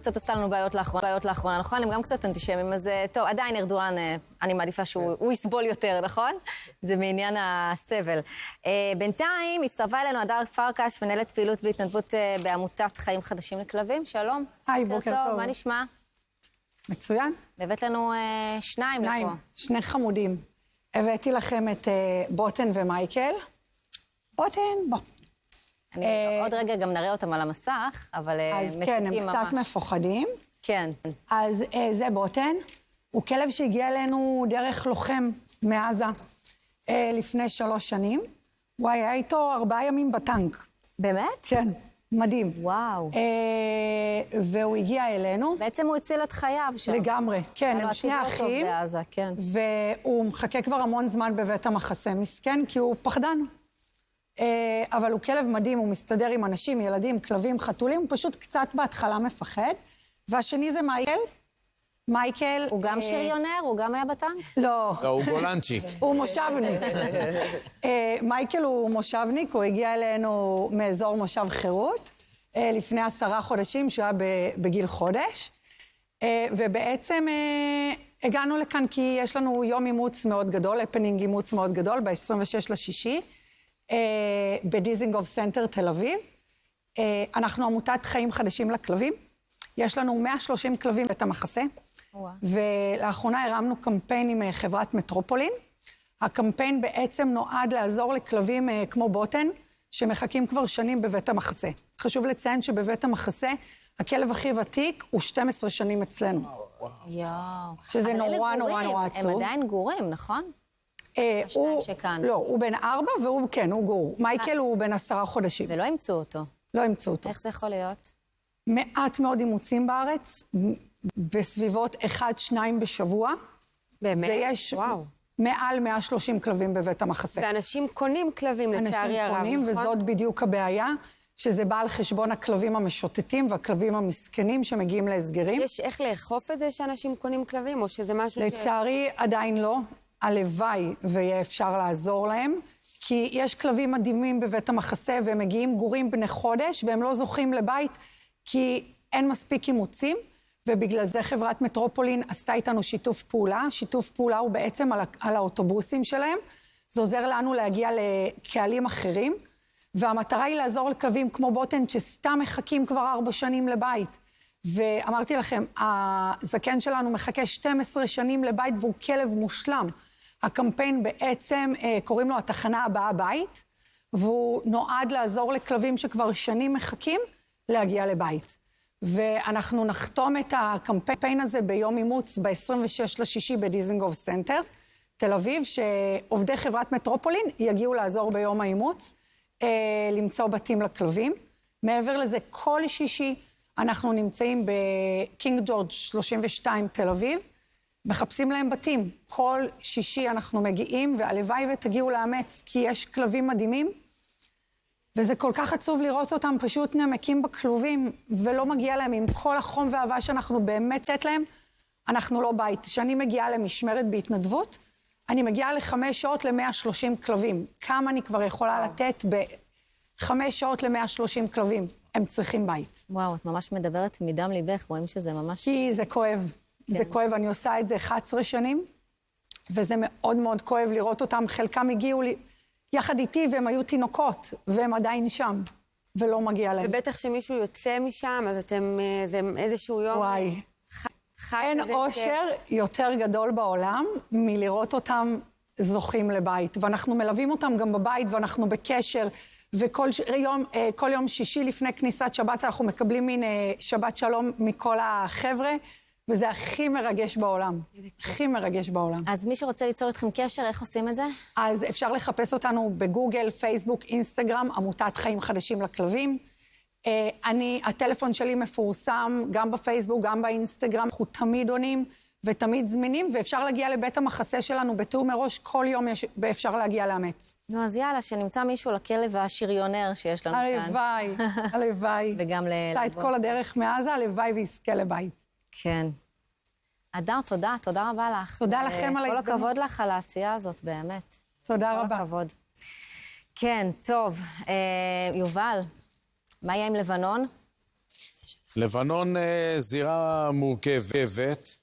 קצת עשתה לנו בעיות לאחרונה, נכון? הם גם קצת אנטישמים, אז טוב, עדיין ארדואן, אני מעדיפה שהוא יסבול יותר, נכון? זה מעניין הסבל. בינתיים הצטרפה אלינו הדר פרקש, מנהלת פעילות בהתנדבות בעמותת חיים חדשים לכלבים. שלום. היי, בוקר טוב. מה נשמע? מצוין. הבאת לנו שניים לפה. שני חמודים. הבאתי לכם את בוטן ומייקל. בוטן, בוא. עוד רגע גם נראה אותם על המסך, אבל אז כן, הם קצת מפוחדים. כן. אז זה בוטן. הוא כלב שהגיע אלינו דרך לוחם מעזה לפני 3 שנים. הוא היה איתו 4 ימים בטנק. באמת? כן, מדהים. וואו. והוא הגיע אלינו. בעצם הוא הציל את חייו שם. לגמרי, כן, הם שני אחים. כן. והוא מחכה כבר המון זמן בבית המחסה, מסכן, כי הוא פחדן. אבל הוא כלב מדהים, הוא מסתדר עם אנשים, ילדים, כלבים, חתולים, הוא פשוט קצת בהתחלה מפחד. והשני זה מייקל. מייקל... הוא גם שריונר? הוא גם היה בטנק? לא. לא, הוא גולנצ'יק. הוא מושבניק. מייקל הוא מושבניק, הוא הגיע אלינו מאזור מושב חירות, לפני 10 חודשים, שהוא היה בגיל חודש. ובעצם הגענו לכאן כי יש לנו יום אימוץ מאוד גדול, הפנינג אימוץ מאוד גדול, ב-26/6. בדיזינגוף סנטר תל אביב. אנחנו עמותת חיים חדשים לכלבים. יש לנו 130 כלבים בבית המחסה. ולאחרונה הרמנו קמפיין עם חברת מטרופולין. הקמפיין בעצם נועד לעזור לכלבים כמו בוטן, שמחכים כבר שנים בבית המחסה. חשוב לציין שבבית המחסה, הכלב הכי ותיק הוא 12 שנים אצלנו. יואו. שזה נורא נורא נורא עצוב. הם עדיין גורים, נכון? לא, הוא בן 4 והוא, כן, הוא גור. מייקל הוא בן 10 חודשים. ולא ימצאו אותו. לא ימצאו אותו. איך זה יכול להיות? מעט מאוד אימוצים בארץ, בסביבות 1-2 בשבוע. באמת? ויש מעל 130 כלבים בבית המחסה. ואנשים קונים כלבים, לצערי הרב, אנשים קונים, וזאת בדיוק הבעיה, שזה בא על חשבון הכלבים המשוטטים והכלבים המסכנים שמגיעים להסגרים. יש איך לאכוף את זה שאנשים קונים כלבים, או שזה משהו לצערי עדיין לא. הלוואי ויהיה אפשר לעזור להם, כי יש כלבים מדהימים בבית המחסה, והם מגיעים גורים בני חודש, והם לא זוכים לבית, כי אין מספיק אימוצים, ובגלל זה חברת מטרופולין עשתה איתנו שיתוף פעולה. שיתוף פעולה הוא בעצם על האוטובוסים שלהם. זה עוזר לנו להגיע לקהלים אחרים, והמטרה היא לעזור לכלבים כמו בוטן, שסתם מחכים כבר 4 שנים לבית. ואמרתי לכם, הזקן שלנו מחכה 12 שנים לבית, והוא כלב מושלם. הקמפיין בעצם, קוראים לו התחנה הבאה בית, והוא נועד לעזור לכלבים שכבר שנים מחכים להגיע לבית. ואנחנו נחתום את הקמפיין הזה ביום אימוץ ב-26/6 בדיזינגוף סנטר, תל אביב, שעובדי חברת מטרופולין יגיעו לעזור ביום האימוץ, למצוא בתים לכלבים. מעבר לזה, כל שישי אנחנו נמצאים בקינג ג'ורג' 32 תל אביב, מחפשים להם בתים. כל שישי אנחנו מגיעים, והלוואי ותגיעו לאמץ, כי יש כלבים מדהימים, וזה כל כך עצוב לראות אותם פשוט נמקים בכלובים, ולא מגיע להם עם כל החום והאהבה שאנחנו באמת לתת להם, אנחנו לא בית. כשאני מגיעה למשמרת בהתנדבות, אני מגיעה ל5 שעות ל-130 כלבים. כמה אני כבר יכולה לתת ב5 שעות ל-130 כלבים? הם צריכים בית. וואו, את ממש מדברת מדם ליבך, רואים שזה ממש... כי זה כואב. זה כואב, אני עושה את זה 11 שנים, וזה מאוד מאוד כואב לראות אותם. חלקם הגיעו לי יחד איתי, והם היו תינוקות, והם עדיין שם, ולא מגיע להם. ובטח שמישהו יוצא משם, אז אתם, זה איזשהו יום... וואי. חג אין אושר יותר גדול בעולם מלראות אותם זוכים לבית. ואנחנו מלווים אותם גם בבית, ואנחנו בקשר, וכל יום שישי לפני כניסת שבת, אנחנו מקבלים מין שבת שלום מכל החבר'ה, וזה הכי מרגש בעולם. הכי מרגש בעולם. אז מי שרוצה ליצור איתכם קשר, איך עושים את זה? אז אפשר לחפש אותנו בגוגל, פייסבוק, אינסטגרם, עמותת חיים חדשים לכלבים. הטלפון שלי מפורסם גם בפייסבוק, גם באינסטגרם. אנחנו תמיד עונים ותמיד זמינים, ואפשר להגיע לבית המחסה שלנו בתיאום מראש, כל יום אפשר להגיע לאמץ. נו, אז יאללה, שנמצא מישהו לכלב השריונר שיש לנו כאן. הלוואי, הלוואי. וגם עשה את כל הדרך מעזה, הלוואי ויזכה לבית. כן. הדר, תודה, תודה רבה לך. תודה לכם על ההזדמנות. כל הכבוד לך על העשייה הזאת, באמת. תודה רבה. כל הכבוד. כן, טוב, יובל, מה יהיה עם לבנון? לבנון זירה מורכבת,